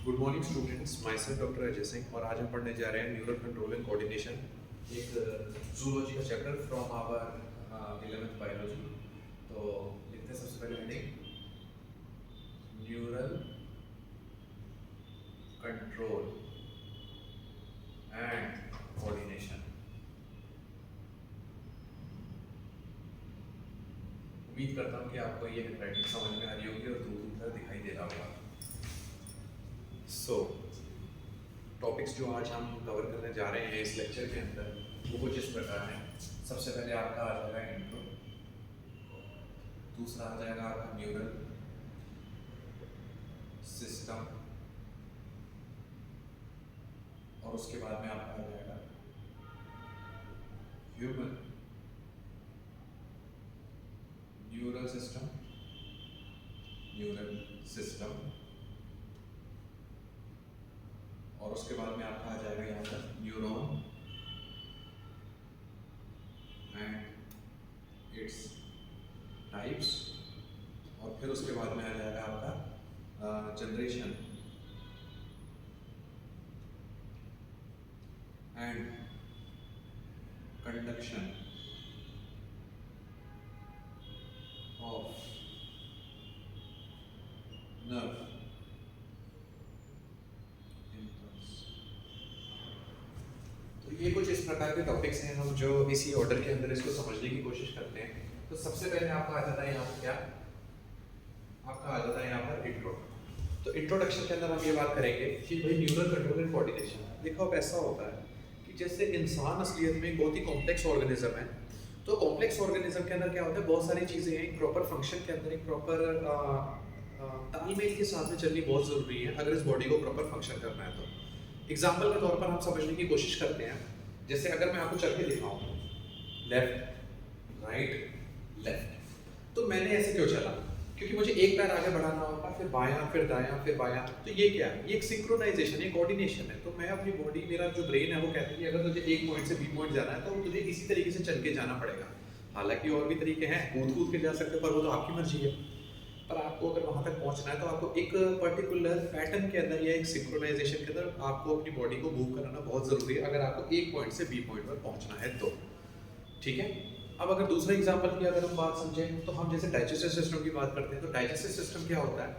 Good morning students, myself doctor Ajay Singh और आज हम पढ़ने जा रहे हैं न्यूरल कंट्रोल एंड कोऑर्डिनेशन, एक जूलॉजी का chapter from our 11th biology. तो लिखते हैं सबसे पहले heading neural control and coordination. उम्मीद करता हूँ कि आपको ये हैंडराइटिंग समझ में आ रही होगी और दूर दूर तक दिखाई दे रहा होगा। टॉपिक्स जो आज हम कवर करने जा रहे हैं इस लेक्चर के अंदर वो कुछ इस प्रकार हैं। सबसे पहले आपका आ जाएगा इंट्रो, दूसरा आ जाएगा आपका न्यूरल सिस्टम और उसके बाद में आपका आ जाएगा ह्यूमन न्यूरल सिस्टम और उसके बाद में आपका आ जाएगा यहाँ पर न्यूरॉन एंड इट्स टाइप्स और फिर उसके बाद में आ जाएगा आपका generation and conduction of nerve. ये कुछ इस प्रकार के टॉपिक्स हैं हम जो इसी ऑर्डर के अंदर इसको समझने की कोशिश करते हैं। तो सबसे पहले आपका आ जाता है यहाँ पर क्या, आपका आ जाता है यहाँ पर इंट्रो। तो इंट्रोडक्शन के अंदर हम ये बात करेंगे कि भाई न्यूरल कंट्रोल एंड कोऑर्डिनेशन। देखो अब ऐसा होता है कि जैसे इंसान असलियत में एक बहुत ही कॉम्प्लेक्स ऑर्गेनिज्म है। तो कॉम्प्लेक्स ऑर्गेनिज्म के अंदर क्या होता है, बहुत सारी चीज़ें हैं। एक प्रॉपर फंक्शन के अंदर एक प्रॉपर तालमेल के साथ में चलनी बहुत ज़रूरी है अगर इस बॉडी को प्रॉपर फंक्शन करना है। तो एग्जाम्पल के तौर पर हम समझने की कोशिश करते हैं। जैसे अगर मैं आपको चल के दिखाऊं लेफ्ट राइट लेफ्ट, तो मैंने ऐसे क्यों चला, क्योंकि मुझे एक पैर आगे बढ़ाना होगा, फिर बायां फिर दायां फिर बायां। तो ये क्या है, ये एक सिंक्रोनाइजेशन है, कोऑर्डिनेशन है। तो मैं अपनी बॉडी, मेरा जो ब्रेन है वो कहता है कि अगर तुझे एक पॉइंट से बी पॉइंट जाना है तो तुझे इसी तरीके से चल के जाना पड़ेगा। हालांकि और भी तरीके हैं, कूद कूद के जा सकते, पर वो तो आपकी मर्जी है। पर आपको अगर वहाँ तक पहुँचना है तो आपको एक पर्टिकुलर पैटर्न के अंदर या एक सिंक्रोनाइजेशन के अंदर आपको अपनी बॉडी को मूव कराना बहुत ज़रूरी है अगर आपको एक पॉइंट से बी पॉइंट पर पहुँचना है तो। ठीक है, अब अगर दूसरा एग्जांपल की अगर हम बात समझें तो हम जैसे डाइजेस्टिव सिस्टम की बात करते हैं। तो डाइजेस्टिव सिस्टम क्या होता है,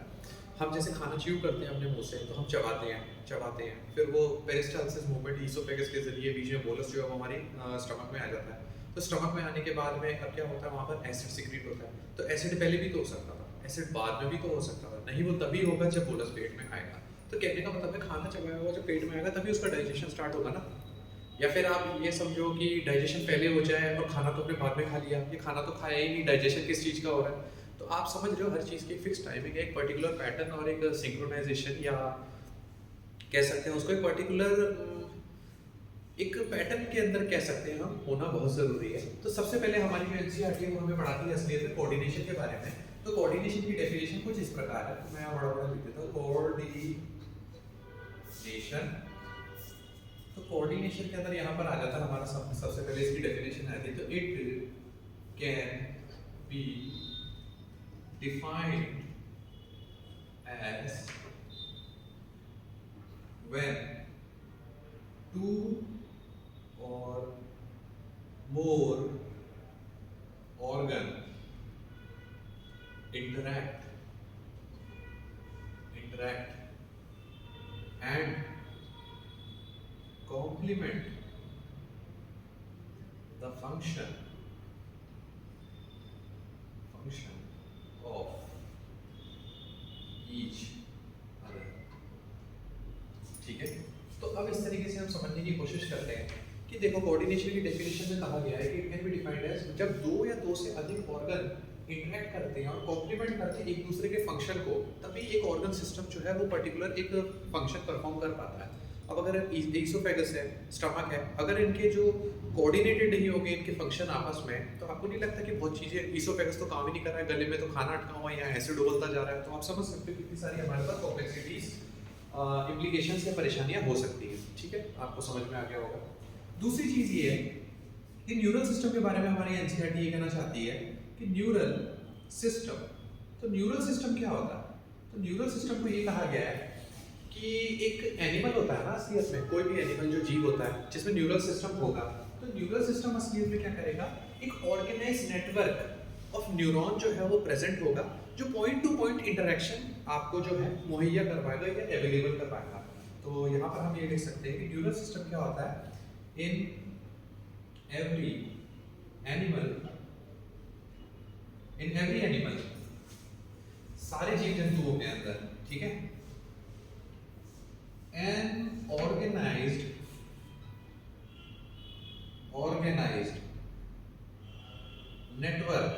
हम जैसे खाना च्यू करते हैं अपने मुंह से, तो हम चबाते हैं, फिर वो पेरिस्टालसिस मूवमेंट ईसोफेगस के जरिए बीच में बोलस जो है वो हमारी स्टमक में आ जाता है। तो स्टमक में आने के बाद में अब क्या होता है, वहाँ पर एसिड सिक्रीट होता है। तो एसिड पहले भी तो हो सकता था, एसिड बाद में भी तो हो सकता था, नहीं वो तभी होगा जब बोलस पेट में आएगा। तो कहने का मतलब है खाना चबाया हुआ जब पेट में आएगा तभी उसका डाइजेशन स्टार्ट होगा ना। या फिर आप ये समझो कि डाइजेशन पहले हो जाए और खाना तो अपने बाद में खा लिया, ये खाना तो खाया ही नहीं, डाइजेशन किस चीज़ का हो रहा है। तो आप समझ रहे हो हर चीज़ की फिक्स टाइमिंग है, एक पर्टिकुलर पैटर्न और एक सिंक्रोनाइजेशन या कह सकते हैं उसको एक पर्टिकुलर एक पैटर्न के अंदर कह सकते हैं हम, होना बहुत ज़रूरी है। तो सबसे पहले हमारी जो एनसीईआरटी है वो हमें पढ़ाती है असलियत में कोऑर्डिनेशन के बारे में। तो कोऑर्डिनेशन की डेफिनेशन कुछ इस प्रकार है, तो मैं यहाँ बड़ा लिख देता हूँ कोऑर्डिनेशन। तो कोऑर्डिनेशन के अंदर यहाँ पर आ जाता है हमारा सबसे पहले इसकी डेफिनेशन आती है। तो it can be defined as when two or more organ interact and complement the function of each other। ठीक है, तो अब इस तरीके से हम समझने की कोशिश करते हैं कि देखो कोऑर्डिनेशन की डेफिनेशन में कहा गया है कि it can be defined as जब दो या दो से अधिक ऑर्गन इंटरेक्ट करते हैं और कॉम्प्लीमेंट करते हैं एक दूसरे के फंक्शन को, तभी एक ऑर्गन सिस्टम जो है वो पर्टिकुलर एक फंक्शन परफॉर्म कर पाता है। अब अगर ईसोफेगस है, स्टमक है, अगर इनके जो कोऑर्डिनेटेड नहीं होंगे इनके फंक्शन आपस में, तो आपको नहीं लगता कि बहुत चीज़ें, ईसोफेगस तो काम ही नहीं कर रहा है, गले में तो खाना अटका हुआ है या एसिड उबलता जा रहा है। तो आप समझ सकते हो कितनी सारी हमारे पास कॉम्प्लेक्सिटीज इम्प्लीकेशंस या परेशानियां हो सकती हैं। ठीक है, आपको समझ में आ गया होगा। दूसरी चीज़ ये है कि न्यूरल सिस्टम के बारे में हमारी एनसीईआरटी ये कहना चाहती है कि न्यूरल सिस्टम, तो न्यूरल सिस्टम क्या होता है, तो न्यूरल सिस्टम को ये कहा गया है कि एक एनिमल होता है ना असलियत में, कोई भी एनिमल जो जीव होता है जिसमें न्यूरल सिस्टम होगा, तो न्यूरल सिस्टम असलियत में क्या करेगा, एक ऑर्गेनाइज नेटवर्क ऑफ न्यूरॉन जो है वो प्रेजेंट होगा, जो पॉइंट टू पॉइंट इंटरेक्शन आपको जो है मुहैया करवाएगा या अवेलेबल करवाएगा। तो यहाँ पर हम ये देख सकते हैं कि न्यूरल सिस्टम क्या होता है, इन एवरी एनिमल, सारे जीव जंतुओं के अंदर, ठीक है, an organized network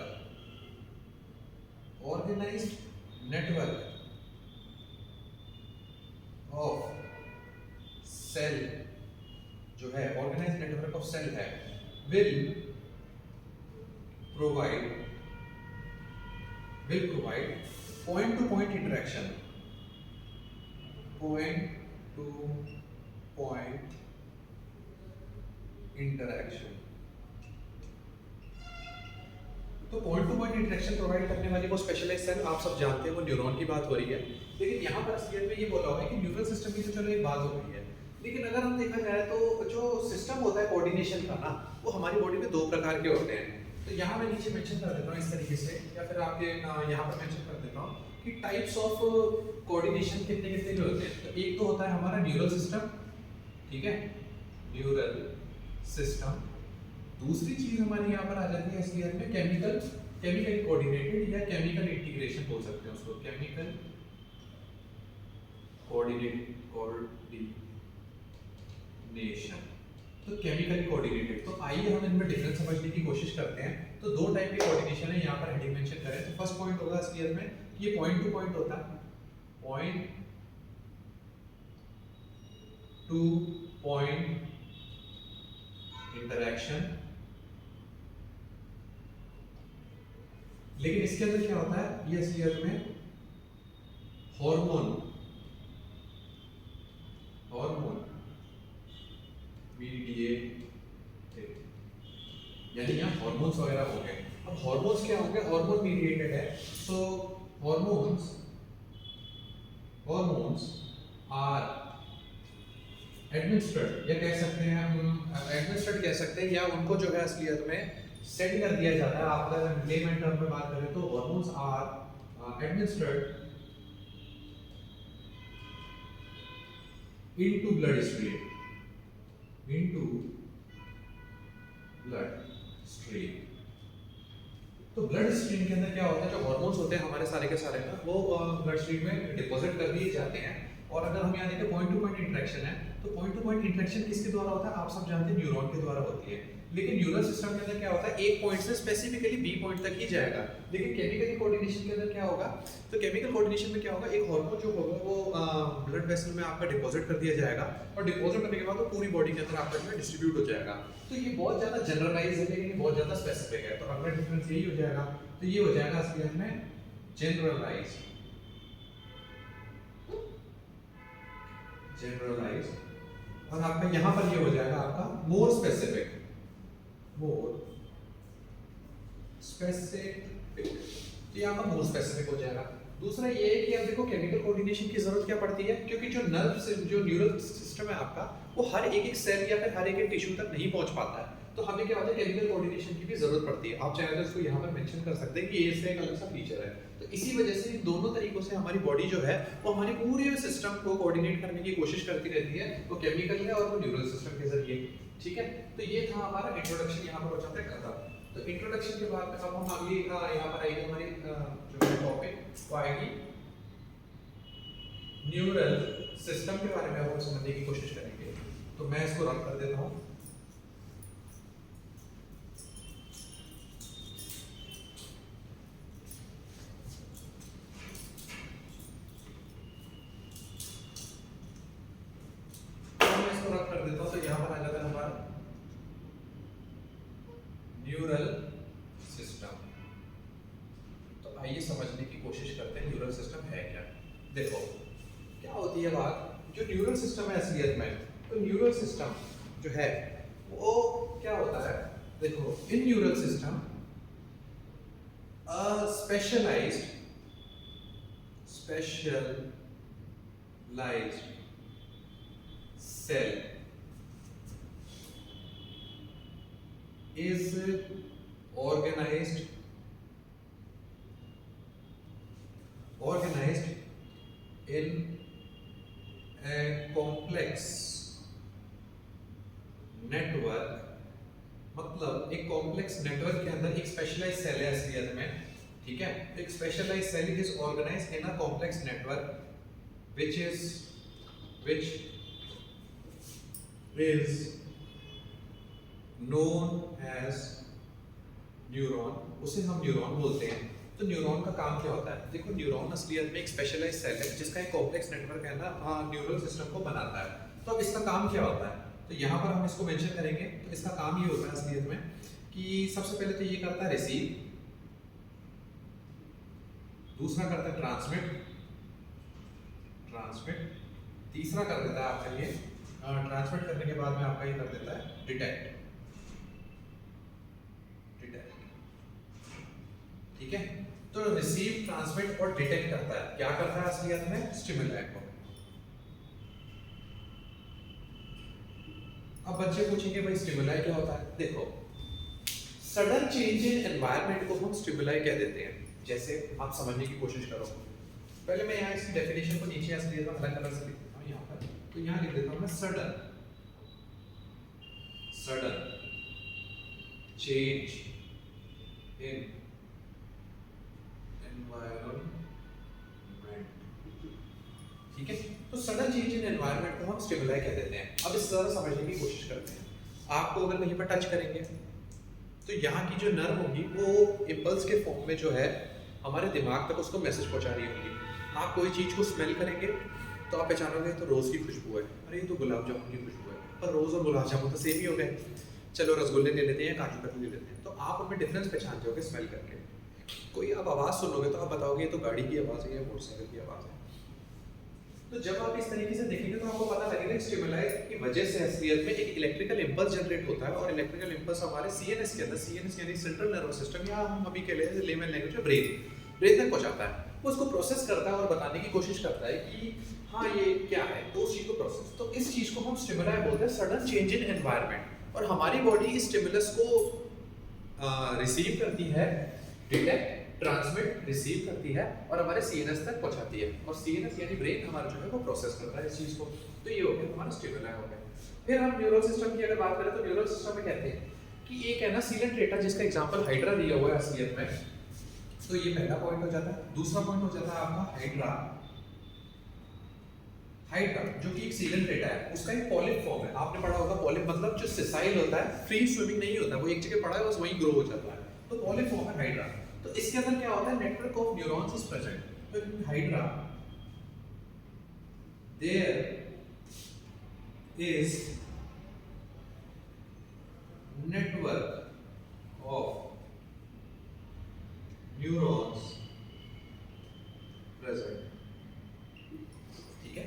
of cell जो है, ऑर्गेनाइज्ड नेटवर्क ऑफ सेल है, will provide point to point interaction, point to point interaction। तो point two point interaction provide करने वाली वो स्पेशलाइज्ड सेल आप सब जानते हैं, वो न्यूरॉन की बात हो रही है। लेकिन यहाँ पर असलियत में ये बोला हुआ है कि न्यूरल सिस्टम की तो चलो एक बात हो रही है, लेकिन अगर हम देखा जाए तो जो सिस्टम होता है कोऑर्डिनेशन का ना, वो हमारी बॉडी में दो प्रकार के होते हैं। तो यहाँ मैं नीचे मेंशन कर देता हूँ इस तरीके से, या फिर आपके यहाँ पर मेंशन कर देता हूँ कि टाइप्स ऑफ कोऑर्डिनेशन कितने कितने के होते हैं। तो एक तो होता है हमारा न्यूरल सिस्टम, ठीक है, न्यूरल सिस्टम। दूसरी चीज हमारी यहाँ पर आ जाती है असलियत में केमिकल कोऑर्डिनेटेड या केमिकल इंटीग्रेशन बोल सकते हैं उसको, केमिकल कोऑर्डिनेशन। तो केमिकली कोऑर्डिनेटेड, तो आइए हम इनमें डिफरेंस समझने की कोशिश करते हैं। तो दो टाइप की कोऑर्डिनेशन है, यहाँ पर हेडिंग मेंशन करें तो फर्स्ट पॉइंट होगा असलियत में कि ये पॉइंट टू पॉइंट होता है, पॉइंट टू पॉइंट इंटरेक्शन। लेकिन इसके अंदर क्या होता है, ये असलियत में हार्मोन मीडिएटेड, यानी यहाँ हार्मोन्स वगैरह हो गए। अब हार्मोन्स क्या होंगे, हार्मोन मीडिएटेड है, तो हार्मोन्स आर एडमिनिस्ट्रेट, या कह सकते हैं हम एडमिनिस्ट्रेट कह सकते हैं, या उनको जो है असलियत में सेंड कर दिया जाता है। आप अगर लेमन टर्म में बात करें तो hormones are administrate into blood stream, तो ब्लड स्ट्रीम के अंदर क्या होता है, जो हार्मोन्स होते हैं हमारे सारे के सारे ना, वो ब्लड स्ट्रीम में डिपॉजिट कर दिए जाते हैं। और अगर हम यहाँ देखें पॉइंट टू पॉइंट इंटरेक्शन है, तो पॉइंट टू पॉइंट इंटरेक्शन किसके द्वारा होता है, आप सब जानते हैं न्यूरॉन के द्वारा होती है। लेकिन न्यूरल सिस्टम के अंदर क्या होता है, एक पॉइंट से स्पेसिफिकली बी पॉइंट तक ही जाएगा। लेकिन केमिकल कोऑर्डिनेशन के अंदर क्या होगा, तो केमिकल कोऑर्डिनेशन में क्या होगा, एक हार्मोन जो होगा वो ब्लड वेसल में आपका डिपॉजिट कर दिया जाएगा, और डिपॉजिट करने के बाद वो पूरी बॉडी के अंदर आपका जो है डिस्ट्रीब्यूट हो जाएगा। तो ये बहुत ज्यादा जनरलाइज है, लेकिन बहुत ज्यादा स्पेसिफिक है। तो अगला डिफरेंस यही हो जाएगा, तो ये हो जाएगा असलियत में जनरलाइज, और आपका यहाँ पर ये हो जाएगा आपका मोर स्पेसिफिक, तो यहाँ पर मोर स्पेसिफिक हो जाएगा। दूसरा ये है कि अब देखो केमिकल कोऑर्डिनेशन की जरूरत क्या पड़ती है, क्योंकि जो न्यूरल सिस्टम है आपका, वो हर एक सेल या फिर हर एक टिश्यू तक नहीं पहुंच पाता है। तो हमें क्या होता है, केमिकल कोऑर्डिनेशन की भी जरूरत पड़ती है। आप चाहे तो इसको यहाँ पर मेंशन कर सकते हैं कि ये इसका एक अलग सा फीचर है। तो इसी वजह से इन दोनों तरीकों से हमारी बॉडी जो है वो हमारे पूरे सिस्टम को कोऑर्डिनेट करने की कोशिश करती रहती है, वो केमिकल है और वो न्यूरल सिस्टम के जरिए। ठीक है, तो ये था हमारा इंट्रोडक्शन, यहाँ पर हो जाता है खत्म। तो इंट्रोडक्शन के बाद अब हम अगली यहाँ पर आएगी हमारी जो टॉपिक वो आएगी न्यूरल सिस्टम के बारे में हम समझने की कोशिश करेंगे। तो मैं इसको रन कर देता हूँ। कर देता हूँ, तो यहाँ पर आ जाता है हमारा न्यूरल सिस्टम। तो आइए समझने की कोशिश करते हैं न्यूरल सिस्टम है क्या। देखो क्या होती है बात, जो न्यूरल सिस्टम है असलियत में, तो न्यूरल सिस्टम जो है वो क्या होता है, देखो in neural system cell is organized in a complex network, मतलब एक कॉम्प्लेक्स नेटवर्क के अंदर एक स्पेशलाइज्ड सेल है असलियत में, ठीक है। एक specialised cell is organised in a complex network which is known as neuron, उसे हम न्यूरॉन बोलते हैं। तो न्यूरॉन का काम क्या होता है? देखो, न्यूरॉन असलियत में एक स्पेशलाइज्ड सेल है जिसका एक कॉम्प्लेक्स नेटवर्क है ना, न्यूरल सिस्टम को बनाता है। तो अब इसका काम क्या होता है? तो यहाँ पर हम इसको मेंशन करेंगे। तो इसका काम ये होता है असलियत में कि सबसे पहले तो ये करता है रिसीव, दूसरा करता है ट्रांसमिट, तीसरा कर देता है आपका ये ट्रांसमिट करने के बाद में आपका ये कर देता है डिटेक्ट, ठीक है। तो रिसीव, ट्रांसमिट और डिटेक्ट करता है। क्या करता है असलियत में? स्टिमुलाई को। अब बच्चे पूछेंगे भाई स्टिमुलाई क्या होता है? देखो, सडन चेंज इन एनवायरनमेंट को हम स्टिमुलाई कह देते हैं। जैसे आप समझने की कोशिश करो, पहले मैं यहाँ इसकी डेफिनेशन को नीचे असलियत में अलग कलर से लिख देता हूँ यहाँ पर। तो यहाँ लिख देता हूँ मैं सडन चेंज इन एनवायरनमेंट, ठीक है। तो सडन चेंज इन एनवायरनमेंट को हम स्टिमुलाई कह देते हैं। अब इस तरह समझने की कोशिश करते हैं। आपको अगर कहीं पर टच करेंगे तो यहाँ की जो नर्व होगी वो इम्पल्स के फॉर्म में जो है हमारे दिमाग तक उसको मैसेज पहुंचा रही होगी। आप कोई चीज़ को स्मेल करेंगे तो आप पहचानोगे तो रोज़ की खुशबू है, अरे ये तो गुलाब जामुन की खुशबू है। पर रोज़ और गुलाब जामुन तो सेम ही हो गए। चलो रसगुल्ले ले लेते हैं, काजू कतली ले लेते हैं, तो आप उनमें डिफरेंस पहचान जाओगे स्मेल करके। कोई आप आवाज़ सुनोगे तो आप बताओगे ये तो गाड़ी की आवाज़ है या मोटरसाइकिल की आवाज़ है। तो जब आप इस तरीके से देखेंगे तो आपको पता लगेगा स्टिमुलाई की वजह से असलियत में एक इलेक्ट्रिकल इंपल्स जनरेट होता है। और इलेक्ट्रिकल इंपल्स हमारे सीएनएस के अंदर, सीएनएस यानी सेंट्रल नर्वस सिस्टम, या हम अभी के लिए लेमन लैंग्वेज में ब्रेन तक पहुंचाता है। वो उसको प्रोसेस करता है और बताने की कोशिश करता है कि हाँ ये क्या है, तो उस चीज को प्रोसेस। तो इस चीज को हम स्टिमुलाई बोलते हैं, सडन चेंज इन एनवायरनमेंट। और हमारी बॉडी इस स्टिमुलस को रिसीव करती है, डिटेक्ट, ट्रांसमिट, रिसीव करती है और हमारे सीएनएस तक पहुंचाती है। और सीएनएस यानी ब्रेन हमारा जो है वो प्रोसेस करता है इस चीज को। तो ये हो गया हमारा स्टिमुलाई हो गया। फिर हम न्यूरल सिस्टम की अगर बात करें तो न्यूरल सिस्टम में कहते हैं कि एक है ना सीलेंट डेटा, जिसका एग्जांपल हाइड्रा दिया हुआ है असलियत में। तो ये पहला पॉइंट हो जाता है। दूसरा पॉइंट हो जाता है आपका हाइड्रा, जो कि एक सीलेंट डेटा है, उसका एक पॉलिप फॉर्म है। आपने पढ़ा होगा पॉलिप मतलब जो सिसाइल होता है, फ्री स्विमिंग नहीं होता, वो एक जगह पड़ा है बस वहीं ग्रो हो जाता है। तो पॉलिप फॉर्म है हाइड्रा। तो इसके अंदर क्या होता है? Network of neurons is present. तो in hydra there is network of neurons present, ठीक है।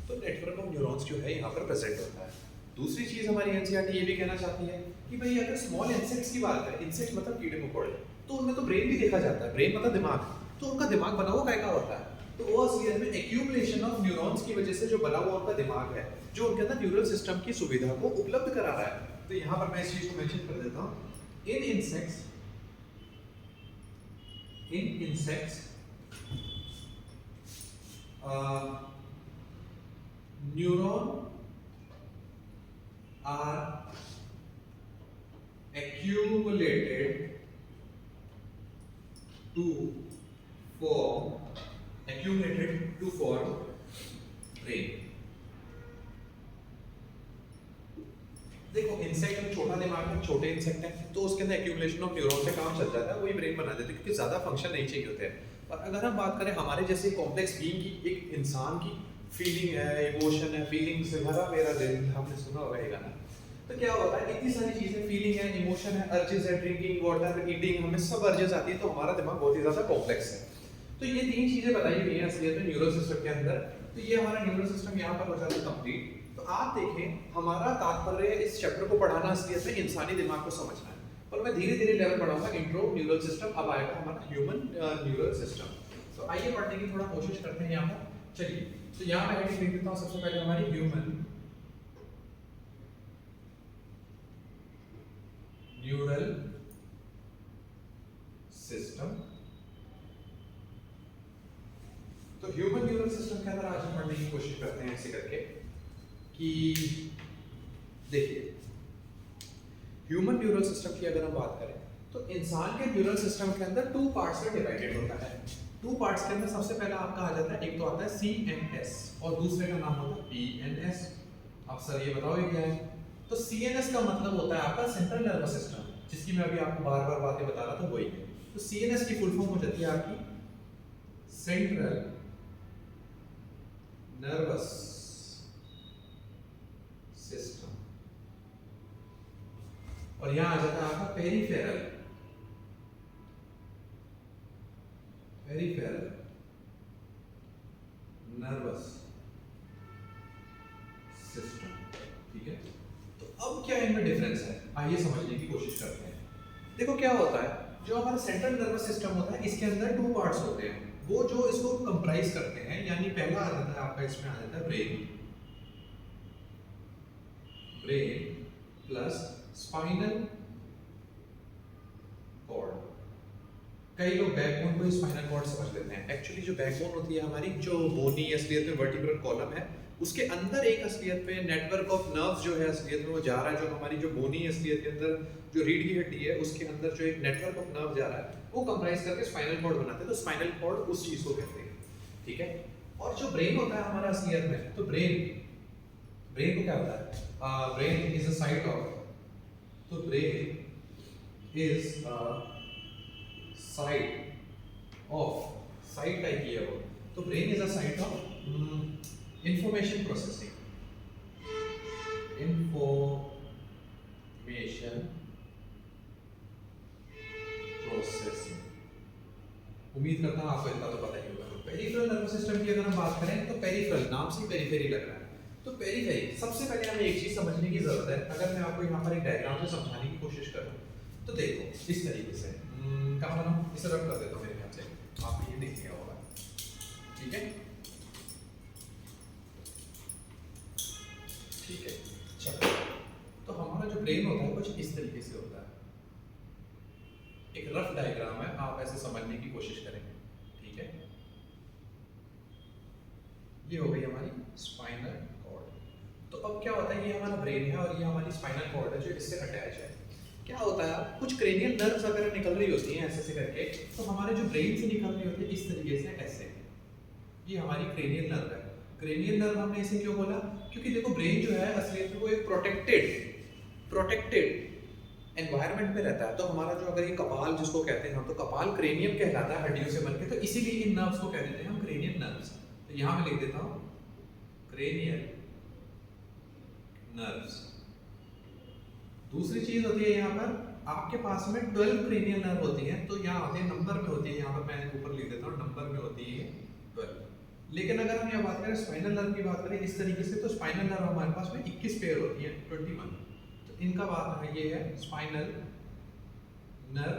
तो नेटवर्क ऑफ न्यूरॉन्स जो है यहाँ पर प्रेजेंट होता है। दूसरी चीज हमारी एनसीईआरटी ये भी कहना चाहती है कि भाई अगर स्मॉल इंसेक्ट्स की बात करें, इंसेक्ट मतलब कीड़े मकोड़े, तो उनमें तो ब्रेन भी देखा जाता है। ब्रेन मतलब दिमाग, तो उनका दिमाग बना हुआ क्या होता है? तो वो असलियत में एक्यूमुलेशन ऑफ न्यूरॉन्स की वजह से जो बना हुआ उनका दिमाग है, जो उनके अंदर न्यूरल सिस्टम की सुविधा को उपलब्ध करा रहा है। तो यहाँ पर मैं इस चीज को मेंशन कर देता हूँ। In insects neuron are accumulated to form brain। देखो इंसेक्ट में छोटा दिमाग है, छोटे इंसेक्ट है, तो उसके अंदर एक्यूमुलेशन ऑफ न्यूरॉन से काम चल जाता है, वही ब्रेन बना देते हैं, क्योंकि ज्यादा फंक्शन नहीं चाहिए होते हैं। और अगर हम बात करें हमारे जैसे कॉम्प्लेक्स बीइंग की, एक इंसान की फीलिंग है, इमोशन है, फीलिंग से भरा मेरा दिल, आपने सुना होगा ये गाना। तो क्या होता है, इतनी सारी चीजें, फीलिंग है, इमोशन है, अर्जेस है, ड्रिंकिंग वाटर, ईटिंग, हमें सब अर्जेस आती है। तो हमारा दिमाग बहुत ही ज्यादा कॉम्प्लेक्स है। तो ये तीन चीजें बताई हुई हैं असलियत में न्यूरल सिस्टम के अंदर। तो ये हमारा न्यूरल सिस्टम यहाँ पर हो जाता है कंप्लीट। तो आप देखें, हमारा तात्पर्य इस चैप्टर को पढ़ाना असलियत में इंसानी दिमाग को समझना है। और मैं धीरे धीरे लेवल बढ़ाऊंगा, इंट्रो न्यूरल सिस्टम, अब आएगा हमारा ह्यूमन न्यूरल सिस्टम। तो आइए पढ़ने की थोड़ा कोशिश करते हैं यहाँ पर। चलिए, तो यहाँ मैं हेडिंग लिख देता हूँ सबसे पहले हमारी ह्यूमन न्यूरल सिस्टम। तो ह्यूमन न्यूरल सिस्टम के अंदर आज हम पढ़ने की कोशिश करते हैं ऐसे करके कि देखिए, ह्यूमन न्यूरल सिस्टम की अगर हम बात करें तो इंसान के न्यूरल सिस्टम के अंदर 2 पार्ट्स में डिवाइडेड होता है। 2 पार्ट्स के अंदर सबसे पहला आपका आ जाता है, एक तो आता है CNS और दूसरे का नाम होता है PNS। अब सर ये बताओ ये क्या है? तो CNS का मतलब होता है आपका सेंट्रल नर्वस सिस्टम, जिसकी मैं अभी आपको बार-बार बातें बता रहा था वही है। तो CNS की फुल फॉर्म हो जाती है आपकी सेंट्रल नर्वस सिस्टम, और यहां आ जाता है आपका पेरिफेरल नर्वस सिस्टम। ठीक है, तो अब क्या इनमें डिफरेंस है, आइए समझने की कोशिश करते हैं। देखो क्या होता है, जो हमारा सेंट्रल नर्वस सिस्टम होता है इसके अंदर 2 पार्ट्स होते हैं, वो जो इसको कंप्राइज करते हैं, यानी पहला आ जाता है आपका, इसमें आ जाता है ब्रेन प्लस स्पाइनल कॉर्ड। कई लोग बैकबोन को स्पाइनल कॉर्ड समझ लेते हैं, एक्चुअली जो बैकबोन होती है हमारी, जो बोनी असलियत में वर्टिब्रल कॉलम है, उसके अंदर एक असलियत में नेटवर्क ऑफ नर्व्स जो है असलियत में वो जा रहा है, जो हमारी जो बोनी असलियत के अंदर जो रीढ़ की हड्डी है उसके अंदर जो एक नेटवर्क ऑफ नर्व जा रहा है वो कंप्राइज करके स्पाइनल कॉर्ड बनाते हैं। तो स्पाइनल कॉर्ड उस चीज को कहते हैं। ठीक है, और जो ब्रेन होता है हमारा असलियत में, तो ब्रेन को क्या होता है, brain is a site of, तो brain is a site type की है वो, तो brain is a site of information processing उम्मीद करता हूं आपको इतना तो पता ही होगा। पेरिफेरल नर्वस सिस्टम की अगर हम बात करें तो पेरिफेरल नाम से पेरिफेरी लग रहा है, तो पेरिफेरी सबसे पहले हमें एक चीज समझने की जरूरत है। अगर मैं आपको यहाँ पर एक डायग्राम से समझाने की कोशिश करूँ तो देखो इस तरीके से, कहाँ बनाऊं, इसे रब कर देता हूँ, मेरे ख्याल से आपको ये दिख गया होगा। ठीक है, ठीक है, चलो, तो हमारा जो ब्रेन होता है कुछ इस तरीके से होता है, एक रफ डायग्राम है, आप ऐसे समझने की कोशिश करेंगे। ठीक है, ये हो गई हमारी स्पाइनल कॉर्ड। तो अब क्या होता है, ये हमारा ब्रेन है और ये हमारी स्पाइनल कॉर्ड है जो इससे अटैच है। क्या होता है, कुछ क्रेनियल नर्व्स अगर निकल रही होती हैं ऐसे से करके, तो हमारे जो ब्रेन से निकल रही होती है इस तरीके से ऐसे, ये हमारी क्रेनियल नर्व है। क्रेनियल नर्व हमने इसे क्यों बोला, क्योंकि देखो ब्रेन जो है असलियत में वो एक प्रोटेक्टेड एनवायरनमेंट में रहता है। तो हमारा जो अगर ये कपाल जिसको कहते हैं हम, तो कपाल क्रेनियम कहलाता है हड्डियों से बनके, तो इसीलिए इन नर्व्स को कह देते हैं हम क्रेनियल नर्व्स। तो यहाँ मैं लिख देता हूँ क्रेनियल नर्व्स। दूसरी चीज होती है यहाँ पर आपके पास में 12 क्रेनियल नर्व होती हैं, तो यहाँ होते हैं नंबर में होती है, यहाँ पर मैं ऊपर लिख देता हूँ नंबर में होती है 12। लेकिन अगर हम यहाँ बात करें स्पाइनल नर्व की बात करें इस तरीके से, तो स्पाइनल नर्व हमारे पास में 21 पेयर होती है, 21। तो इनका बात है ये है स्पाइनल नर्व,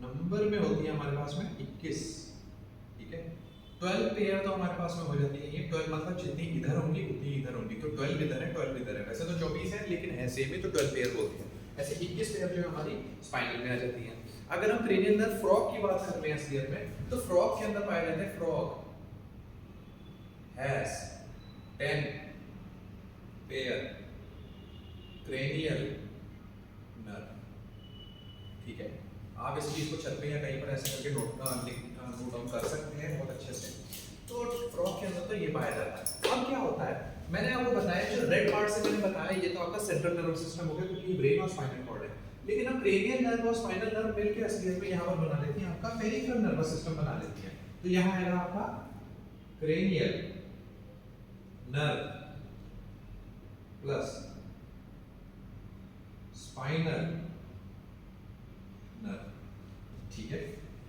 नंबर में होती है हमारे पास में 21। ठीक है, 12 पेयर तो हमारे पास में हो जाती है, ये 12 मतलब जितनी इधर होंगी उतनी इधर होंगी, तो 12 इधर है 12 इधर है, वैसे तो 24 है लेकिन है सेम ही, तो 12 पेयर बोलते हैं। ऐसे 21 पेयर जो हमारी स्पाइनल में आ जाती है। अगर हम क्रेनियल नर्व फ्रॉग की बात कर रहे हैं असलियत में, तो फ्रॉग के अंदर पाए जाते हैं, frog has 10 pair cranial nerve. ठीक है, आप इस चीज को छत पे या कहीं पर ऐसे करके नोट डाउन कर सकते हैं बहुत अच्छे से। तो फ्रॉग के अंदर तो ये पाया जाता है। अब क्या होता है, मैंने आपको बताया जो रेड पार्ट से मैंने बताया ये तो आपका सेंट्रल नर्वस सिस्टम हो गया, क्योंकि ये ब्रेन और स्पाइनल कॉर्ड है। लेकिन अब क्रेनियल नर्व और स्पाइनल नर्व मिलकर असलियत में यहाँ पर बना लेती हैं आपका पेरिफेरल नर्वस सिस्टम बना लेती है। तो यहाँ आएगा आपका cranial nerve plus spinal nerve. ठीक है,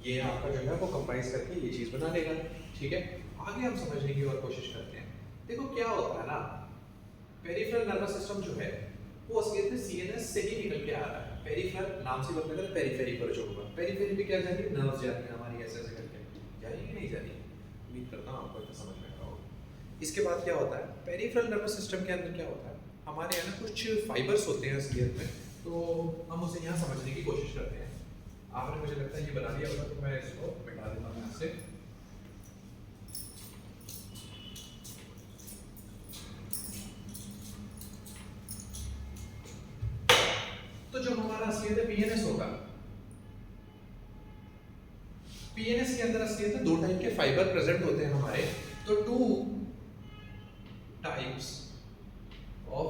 ये आपका जो है वो कंप्राइज करके ये चीज बना लेगा। ठीक है, आगे हम समझने की और कोशिश करते हैं। देखो क्या होता है ना, पेरिफेरल नर्वस सिस्टम जो है वो असलियत में सीएनएस से ही निकल के आ रहा है। पेरिफेरल नाम से मतलब पेरिफेरी पर जो होगा, पेरिफेरी पे क्या जाती है, नर्व्स जाती है हमारी ऐसे ऐसे करके, जा रही है कि नहीं जा रही। उम्मीद करता हूँ आपको इतना समझ में आ रहा होगा। इसके बाद क्या होता है, पेरिफेरल नर्वस सिस्टम के अंदर क्या होता है, हमारे यहाँ ना कुछ फाइबर्स होते हैं असलियत में, तो हम उसे यहाँ समझने की कोशिश करते हैं। आपने मुझे लगता है ये बना दिया होगा, तो मैं इसको मिटा देता हूँ यहाँ से। तो जो हमारा असलियत है पीएनएस होगा, पीएनएस के अंदर असलियत है 2 टाइप के फाइबर प्रेजेंट होते हैं हमारे। तो 2 टाइप्स ऑफ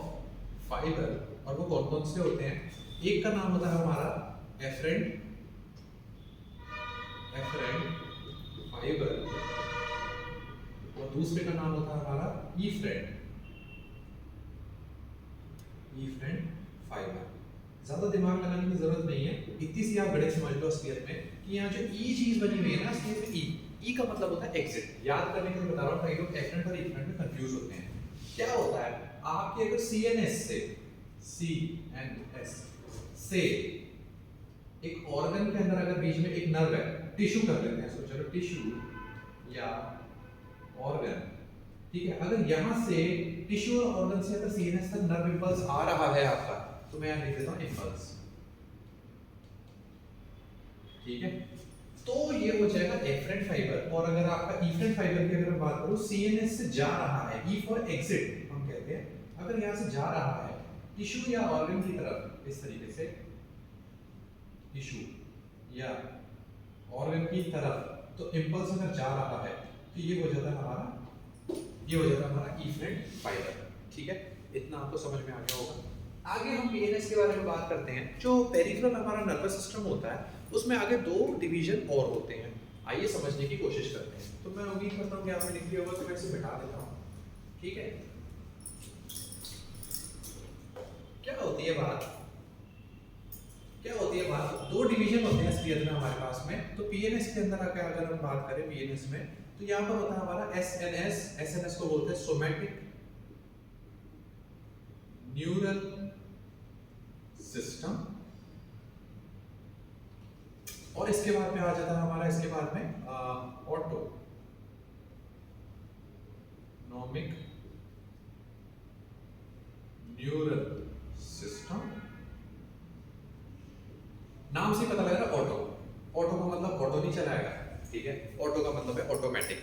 फाइबर, और वो कौन कौन से होते हैं, एक का नाम होता है हमारा एफरेंट फाइबर, और दूसरे का नाम होता है हमारा ईफरेंट फाइबर। ज्यादा दिमाग लगाने की जरूरत नहीं है, इतनी सी आप गणित समझ लो असलियत में कि यहाँ जो ई चीज बनी हुई है ना असलियत में, ई का मतलब होता है एग्जिट। याद करने के लिए बता रहा हूँ, कई लोग एफरेंट और ईफरेंट में कंफ्यूज होते हैं। क्या होता है, आपके अगर सीएनएस से एक ऑर्गन के अंदर अगर बीच में एक नर्व है, टिश्यू कर लेते हैं इसको, चलो टिश्यू या ऑर्गन, ठीक है, अगर यहां से टिश्यू और ऑर्गन से अगर सीएनएस तक नर्व इंपल्स आ रहा है आपका, तो मैं यहां लिख देता हूं इंपल्स, ठीक है, तो ये हो जाएगा एफरेंट फाइबर। और अगर आपका ईफरेंट फाइबर की अगर मैं बात करूं, सीएनएस से जा रहा है, ई फॉर एग्जिट हम कहते हैं, अगर यहां से जा रहा है टिश्यू या ऑर्गन की तरफ, इस तरीके से टिश्यू या ऑर्गन की तरफ, तो इंपल्स अगर जा रहा है तो ये हो जाता है हमारा ईफरेंट फाइबर, ठीक है, इतना आपको समझ में आ गया होगा। आगे हम पीएनएस के बारे में बात करते हैं। जो पेरिफेरल हमारा नर्वस सिस्टम होता है, उसमें आगे 2 डिवीजन और होते हैं, आइए समझने की कोशिश करते हैं। तो मैं उम्मीद करता हूँ कि आपने लिख लिया होगा, तो मैं इसे मिटा देता हूँ, ठीक है। क्या होती है बात, 2 डिवीजन होते हैं असलियत में हमारे पास में। तो पीएनएस के अंदर अगर हम बात करें पीएनएस में, तो यहाँ पर होता है हमारा एसएनएस को बोलते हैं सोमैटिक न्यूरल सिस्टम, और इसके बाद में आ जाता है हमारा, इसके बाद में ऑटोनॉमिक न्यूरल सिस्टम। नाम से पता लग रहा है ऑटो का मतलब ऑटो नहीं चलाएगा, ठीक है, ऑटो का मतलब है ऑटोमेटिक।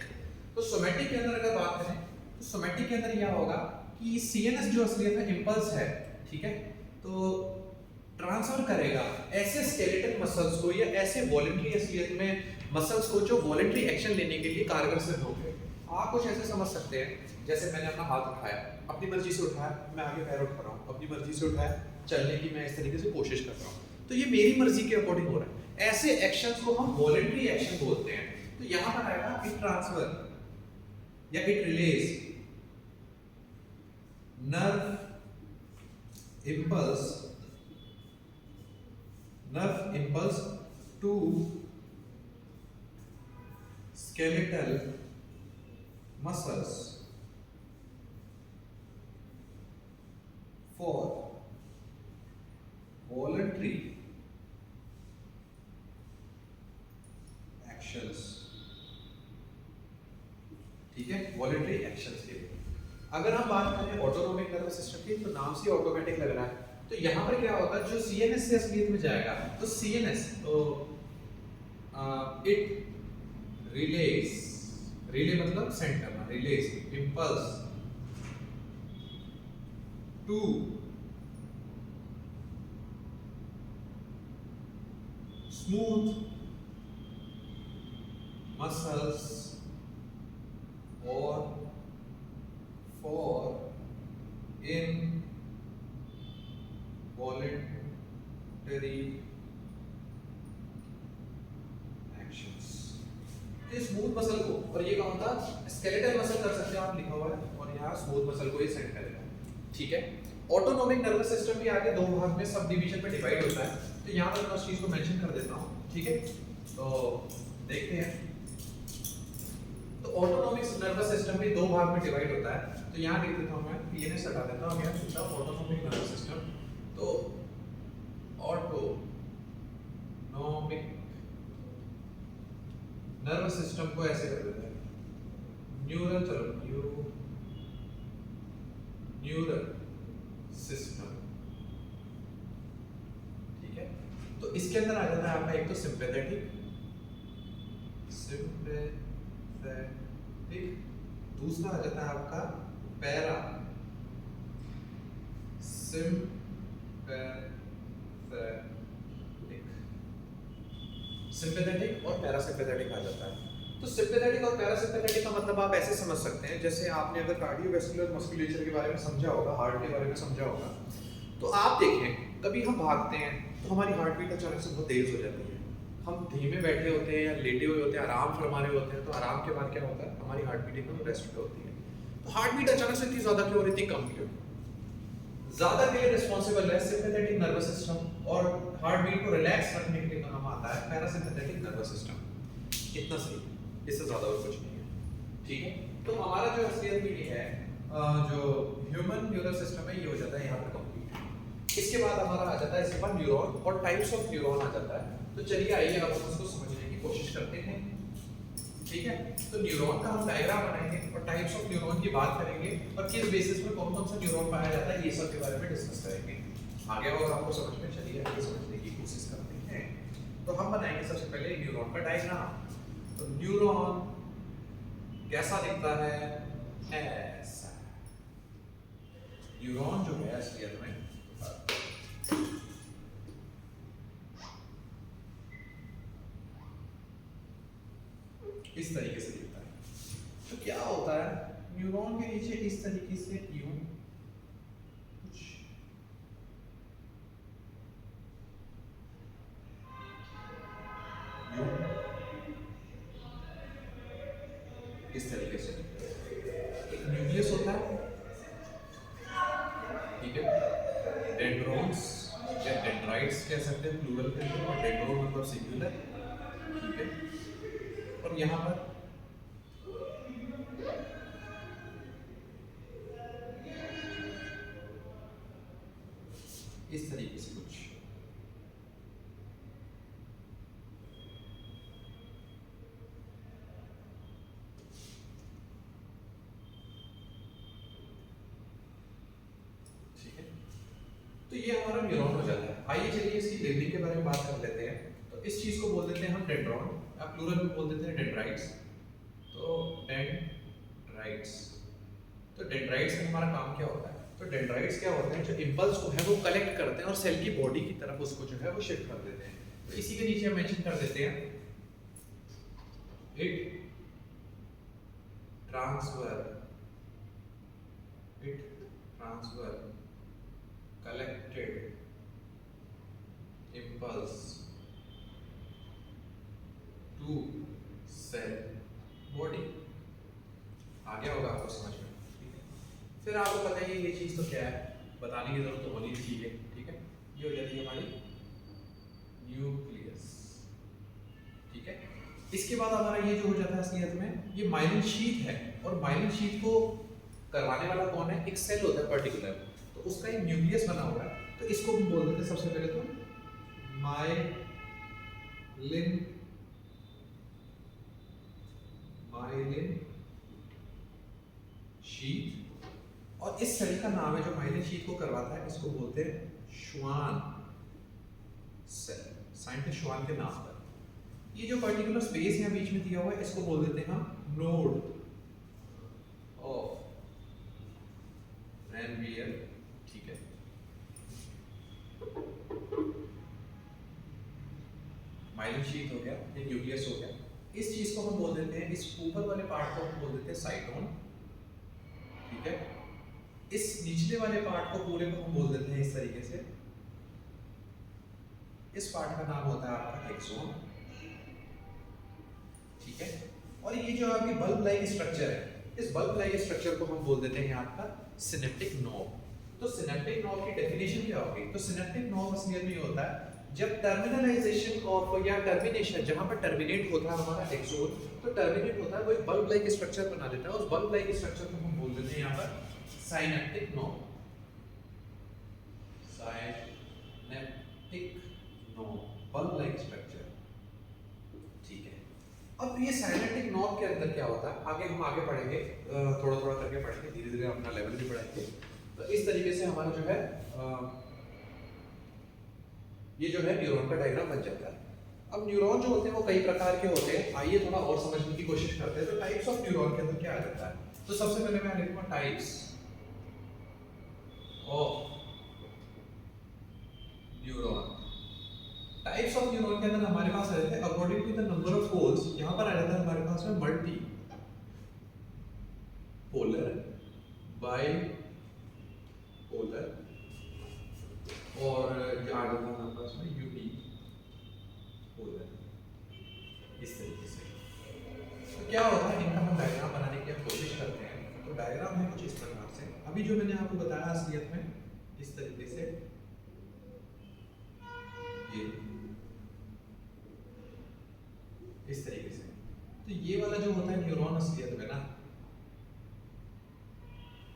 तो सोमैटिक के अंदर अगर बात करें, तो सोमैटिक के अंदर क्या होगा कि सीएनएस जो असलियत में इंपल्स है, ठीक है, तो ट्रांसफर करेगा ऐसे स्केलेटल मसल्स को या ऐसे वॉलंटरी असलियत में मसल्स को जो वॉलंटरी एक्शन लेने के लिए कारगर सिद्ध होंगे। आप कुछ ऐसे समझ सकते हैं, जैसे मैंने अपना हाथ उठाया, अपनी मर्जी से उठाया, मैं आगे पैर उठा रहा हूँ, अपनी मर्जी से उठाया, चलने की मैं इस तरीके से कोशिश कर रहा हूँ, तो ये मेरी मर्जी के अकॉर्डिंग हो रहा है। ऐसे एक्शंस को हम वॉलंटरी एक्शन बोलते हैं। तो यहां पर आएगा इट ट्रांसफर या it relays nerve impulse to skeletal muscles for voluntary actions, ठीक है, वॉलंटरी एक्शंस के लिए। अगर हम बात करें ऑटोनॉमिक नर्वस सिस्टम की, तो नाम से ऑटोमेटिक लग रहा है, तो यहां पर क्या होगा, जो सीएनएस से असलियत में जाएगा, तो सीएनएस इट रिले मतलब सेंड करना, relays impulse to smooth muscles और फॉर involuntary actions। तो स्मूथ मसल को, और ये कौन था, स्केलेटल मसल कर सकते हैं आप, लिखा हुआ है, और यहाँ स्मूथ मसल को ये सेंड करेगा, ठीक है। ऑटोनॉमिक नर्वस सिस्टम भी आगे 2 भाग में सब डिवीजन में डिवाइड होता है, तो यहाँ पर मैं उस चीज को मेंशन कर देता हूँ, ठीक है। तो देखते हैं, तो ऑटोनॉमिक नर्वस सिस्टम भी 2 भाग में डिवाइड होता है, तो यहाँ लिख देता हूँ मैं, पीएनएस हटा देता हूँ, यहाँ पूछा ऑटोनॉमिक नर्वस सिस्टम, तो ऑटोनॉमिक नर्वस सिस्टम को ऐसे कर देते हैं, न्यूरल, चलो न्यूरल सिस्टम, ठीक है। तो इसके अंदर आ जाता है आपका एक तो सिंपैथेटिक, दूसरा आ जाता है आपका पैरा सिंपैथेटिक और पैरासिम्पैथेटिक आ जाता है। तो सिंपैथेटिक और पैरासिम्पैथेटिक का मतलब आप ऐसे समझ सकते हैं, जैसे आपने अगर कार्डियोवैस्कुलर मस्कुलेचर के बारे में समझा होगा, हार्ट के बारे में समझा होगा, तो आप देखें कभी हम भागते हैं तो हमारी हार्ट बीट अचानक से बहुत तेज हो जाती है, हम धीमे बैठे होते हैं या लेटे हुए होते हैं, आराम फरमा रहे होते हैं, तो आराम के बाद क्या होता है, हमारी हार्ट बीट एकदम रेस्ट पे होती है। तो हार्ट बीट अचानक से इतनी ज्यादा क्यों और इतनी कम क्यों? ज्यादा के लिए रिस्पॉन्सिबल है सिंपैथेटिक नर्वस सिस्टम, और हार्ट बीट को रिलैक्स रखने के लिए काम आता है पैरासिम्पैथेटिक नर्वस सिस्टम। इतना सही, इससे ज्यादा और कुछ नहीं है, ठीक है। तो हमारा जो असलियत में ये है, जो ह्यूमन न्यूरल सिस्टम है, ये हो जाता है यहाँ पर कंप्लीट। इसके बाद हमारा आ जाता है इसके बाद न्यूरॉन और टाइप्स ऑफ न्यूरॉन आ जाता है। तो चलिए आइए अब हम इसको समझने की कोशिश करते हैं, ठीक है। तो न्यूरॉन का हम डायग्राम बनाएंगे और टाइप्स ऑफ न्यूरॉन की बात करेंगे और किस बेसिस पे कौन कौन सा न्यूरॉन पाया जाता है, ये सब के बारे में डिस्कस करेंगे। आगे और आपको समझ में, चलिए आगे समझने की कोशिश करते हैं। तो हम बनाएंगे सबसे पहले न्यूरॉन का डायग्राम। तो न्यूरॉन कैसा दिखता है? ऐसा। न्यूरॉन जो है असलियत में इस तरीके से दिखता है। तो क्या होता है, न्यूरॉन के नीचे इस तरीके से यूं कुछ यूं इस तरीके से एक न्यूक्लियस होता है, ठीक है। डेंड्रॉन्स या डेंड्राइट्स कह सकते हैं प्लूरल के अंदर, और डेंड्रोन मतलब सिंगुलर, ठीक है। और यहाँ पर इस तरीके से कुछ, ठीक है। तो ये हमारा न्यूरॉन हो जाता है। आइए चलिए इसकी बिल्डिंग के बारे में बात कर लेते हैं। तो इस चीज को बोल देते हैं हम डेंड्रॉन, या प्लूरल में बोल देते हैं डेंड्राइट्स। तो डेंड्राइट्स, तो डेंड्राइट्स में हमारा काम क्या होता है? तो डेंड्राइट्स क्या होते हैं, जो इंपल्स को है वो कलेक्ट करते हैं और सेल की बॉडी की तरफ उसको जो है वो शिफ्ट कर देते हैं। तो इसी के नीचे हम मेंशन कर देते हैं, it transfer collected impulse to cell body। आ गया होगा आपको समझ में, ठीक है। फिर आपको पता है ये चीज तो क्या है, बताने की जरूरत तो होनी चाहिए, ठीक है। ये हो जाती है हमारी न्यूक्लियस, ठीक है। इसके बाद हमारा ये जो हो जाता है असलियत में, ये माइलिन शीथ है, और माइलिन शीथ को करवाने वाला कौन है? एक सेल होता है पर्टिकुलर, तो उसका एक न्यूक्लियस बना हुआ है। तो इसको हम बोल देते हैं सबसे पहले तो माइलिन शीथ, और इस सेल का नाम है जो माइलिन शीथ को करवाता है, इसको बोलते हैं श्वान सेल, साइंटिस्ट श्वान के नाम पर। ये जो पर्टिकुलर स्पेस यहाँ बीच में दिया हुआ है, इसको बोल देते हैं हम नोड ऑफ रैनवियर, ठीक है। माइलिन शीथ हो गया, ये न्यूक्लियस हो गया। इस चीज को हम बोल देते हैं, इस ऊपर वाले पार्ट को हम बोल देते हैं साइटोन, ठीक है। इस निचले वाले पार्ट को पूरे को हम बोल देते हैं इस तरीके से, इस पार्ट का नाम होता है आपका एक्सोन, ठीक है। और ये जो आपकी बल्ब लाइक स्ट्रक्चर है, इस बल्ब लाइक स्ट्रक्चर को हम बोल देते हैं आपका सिनेप्टिक नोब। तो सिनेप्टिक नोब की डेफिनेशन क्या होगी? तो सिनेप्टिक नोब असलियत में होता है जब टर्मिनलाइजेशन ऑफ या टर्मिनेशन, जहां पर टर्मिनेट होता है हमारा एक्सोन, तो टर्मिनेट होता है वो एक बल्ब लाइक स्ट्रक्चर बना देता है, उस बल्ब लाइक स्ट्रक्चर को हम बोल देते हैं यहाँ पर synaptic knob, synaptic knob, bulb like structure, ठीक है। अब ये साइनेप्टिक नॉब के अंदर क्या होता है, आगे हम आगे पढ़ेंगे, थोड़ा थोड़ा करके पढ़ेंगे, धीरे धीरे अपना लेवल भी बढ़ाएंगे। तो इस तरीके से हमारा जो है ये जो है न्यूरॉन का डायग्राम बन जाता है। अब न्यूरॉन जो होते हैं वो कई प्रकार के होते हैं, आइए थोड़ा और समझने की कोशिश करते हैं। तो टाइप्स ऑफ न्यूरॉन के अंदर क्या आ जाता है, तो सबसे पहले मैं लिखूंगा types of neuron. Types of neuron के अंदर हमारे पास आ जाते हैं according to the number of poles, यहां पर आ जाता है हमारे पास में मल्टी पोलर, बाई पोलर, और जो आ जाता है हमारे पास में यूनी पोलर, इस तरीके से। तो क्या होता है, इनका हम डायग्राम बनाने की कोशिश करते हैं। तो डायग्राम है कुछ इस प्रकार से, अभी जो मैंने आपको बताया असलियत में इस तरीके से, ये इस तरीके से। तो ये वाला जो होता है न्यूरॉन असलियत में ना,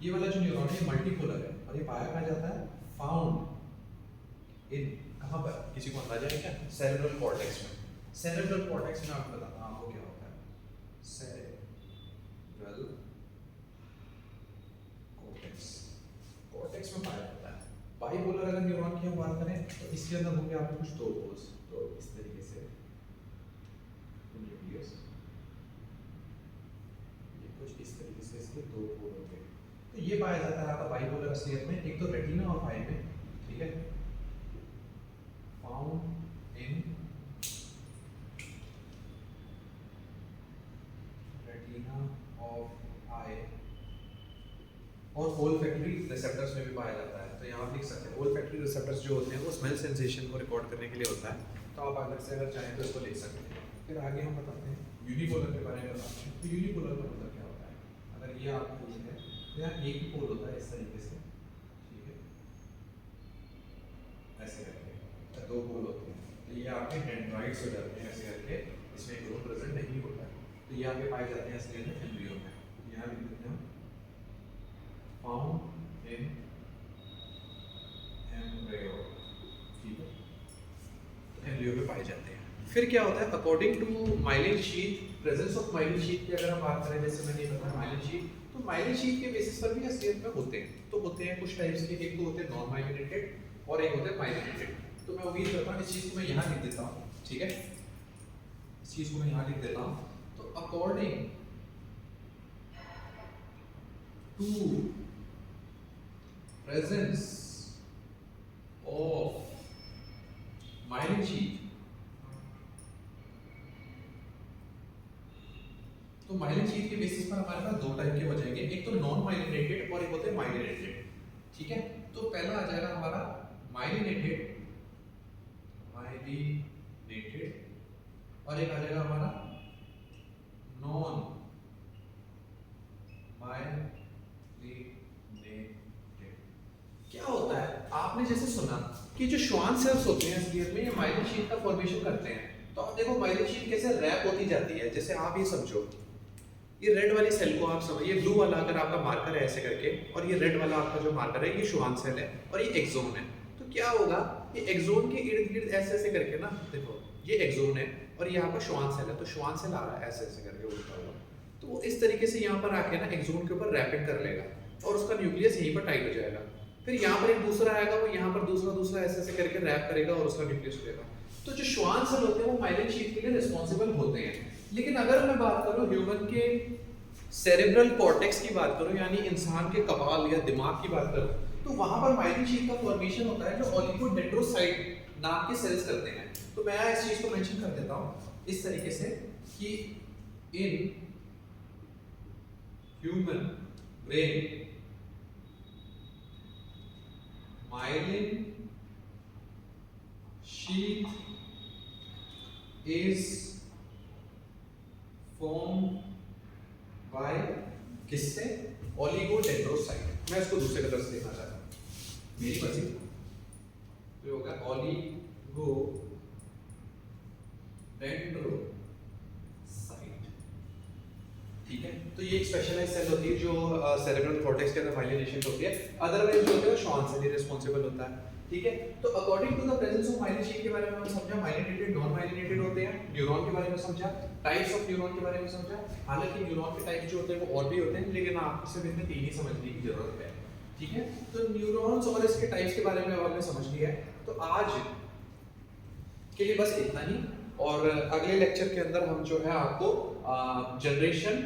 ये वाला जो न्यूरॉन है मल्टीपोलर है, और ये पाया कहाँ जाता है, फाउंड इन, कहाँ पर, किसी को अंदाजा है क्या, सेरेब्रल कॉर्टेक्स में। सेरेब्रल कॉर्टेक्स में आपको बताता हूँ आपको क्या होता है, सेरेब्रल कॉर्टेक्स, कॉर्टेक्स में पाया जाता है। बाइपोलर अगर न्यूरॉन की हम बात करें तो इसके अंदर होंगे आपको कुछ दो पोल्स, तो इस तरीके से न्यूक्लियस, ये कुछ इस तरीके से इसके दो पोल होंगे। तो ये पाया जाता है आपका बाइपोलर असलियत में, एक तो रेटिना ऑफ आई में, ठीक है, फाउंड इन रेटिना ऑफ आई, और ओल्फैक्टरी रिसेप्टर्स में भी पाया जाता है। तो यहाँ आप लिख सकते हैं ओल्फैक्टरी रिसेप्टर्स जो होते हैं वो स्मेल सेंसेशन को रिकॉर्ड करने के लिए होता है, तो आप अलग से अगर चाहें तो इसको लिख सकते हैं। फिर आगे हम बताते हैं यूनिपोलर के बारे में बताते हैं। तो यूनिपोलर का मतलब क्या होता है, अगर ये आपका ये है तो यहाँ एक ही पोल होता है इस तरीके से, ठीक है, ऐसे करके दो पोल होते हैं, तो ये आपके डेंड्राइट्स हो जाते हैं ऐसे करके, इसमें ग्रोथ प्रेजेंट नहीं होता है। तो ये आपके पाए जाते हैं असलियत में एम्ब्रियो में, यहाँ लिख देते हैं फाउंड इन एम्ब्रियो, ठीक है, तो एम्ब्रियो में पाए जाते हैं। फिर क्या होता है, according to myelin sheath, presence of myelin sheath की अगर हम बात करें, जैसे मैंने बताया माइलिन शीथ, तो माइलिन शीथ के बेसिस पर भी असलियत में होते हैं। तो होते हैं कुछ टाइप्स के, एक तो होते हैं नॉन माइलिनेटेड और एक होते हैं माइलिनेटेड। तो मैं उम्मीद करता हूँ इस चीज़ को मैं यहाँ लिख देता हूँ, ठीक है, इस चीज़ को मैं यहाँ लिख देता हूँ। तो according to presence of myelin sheath, तो माइलिन शीथ के बेसिस पर हमारे पास दो टाइप के हो जाएंगे, एक तो नॉन माइलिनेटेड और एक होते हैं माइलिनेटेड, ठीक है। तो पहला आ जाएगा हमारा माइलिनेटेड, और एक आ जाएगा हमारा नॉन माइलिनेटेड। क्या होता है, आपने जैसे सुना कि जो श्वान सेल्स होते हैं असलियत में ये माइलिन शीथ का फॉर्मेशन करते हैं। तो आप देखो माइलिन शीथ कैसे रैप होती जाती है, जैसे आप ये समझो, ये रेड वाली सेल को आप समझिए, ब्लू वाला अगर आपका मार्कर है ऐसे करके, और ये रेड वाला आपका जो मार्कर है ये श्वान सेल है, और ये एक्सोन है। तो क्या होगा, ये एक्सोन के इर्द गिर्द ऐसे ऐसे करके ना, देखो ये एक्सोन है और ये आपका श्वान सेल है, तो श्वान सेल आ रहा है ऐसे ऐसे करके उल्टा हुआ, तो वो इस तरीके से यहाँ पर आके ना एक्सोन के ऊपर रैपिंग कर लेगा और उसका न्यूक्लियस यहीं पर टाइट हो जाएगा। फिर यहाँ पर एक दूसरा आएगा, वो यहाँ पर दूसरा ऐसे ऐसे करके रैप करेगा और उसका न्यूक्लियस होगा। तो जो श्वान सेल होते हैं वो माइलिन शीथ के लिए रिस्पॉन्सिबल होते हैं। लेकिन अगर मैं बात करूँ ह्यूमन के सेरेब्रल कॉर्टेक्स की बात करूँ, यानी इंसान के कपाल या दिमाग की बात करूँ, तो वहां पर माइलिन शीथ का फॉर्मेशन होता है जो ओलिगोडेंड्रोसाइट नाम के सेल्स करते हैं। तो मैं इस चीज को मेंशन कर देता हूँ इस तरीके से कि in human brain myelin sheath is formed by किससे, ओलिगोडेंड्रोसाइट। मैं इसको दूसरे कलर से देखना चाहता हूँ, मेरी मर्जी, तो होगा ओलिगोडेंड्रोसाइट, ठीक है। तो ये एक स्पेशलाइज्ड सेल होती है जो सेरेब्रल कॉर्टेक्स के अंदर माइलिनेशन होती है, अदरवाइज जो होता है श्वान सेल ही रिस्पांसिबल होता है, ठीक है। तो according to the presence of myelin sheath के बारे में हम समझा, माइलिनेटेड नॉन माइलिनेटेड होते हैं, न्यूरॉन के बारे में समझा, टाइप्स ऑफ न्यूरॉन के बारे में समझा। हालांकि न्यूरॉन के टाइप जो होते हैं वो और भी होते हैं, लेकिन आपको सिर्फ इनमें 3 ही समझने की जरूरत है, ठीक है। तो न्यूरॉन्स और इसके टाइप्स के बारे में आपने समझ लिया है, तो आज के लिए बस इतना ही। और अगले लेक्चर के अंदर हम जो है आपको generation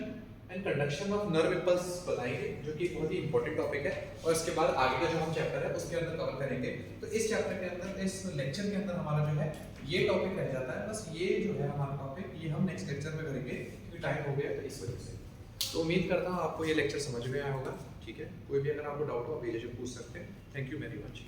and conduction of nerve impulse बताएंगे, जो कि बहुत ही इंपॉर्टेंट टॉपिक है। और इसके बाद आगे का जो हम चैप्टर है उसके अंदर कवर करेंगे। तो इस चैप्टर के अंदर, इस लेक्चर के अंदर हमारा जो है ये टॉपिक रह जाता है। बस ये जो है हमारा टॉपिक, ये हम नेक्स्ट लेक्चर में करेंगे क्योंकि टाइम हो गया तो इस वजह से। तो उम्मीद करता हूँ आपको ये लेक्चर समझ में आया होगा, ठीक है। कोई भी अगर आपको डाउट हो आप बेझिझक पूछ सकते हैं। Thank you very much.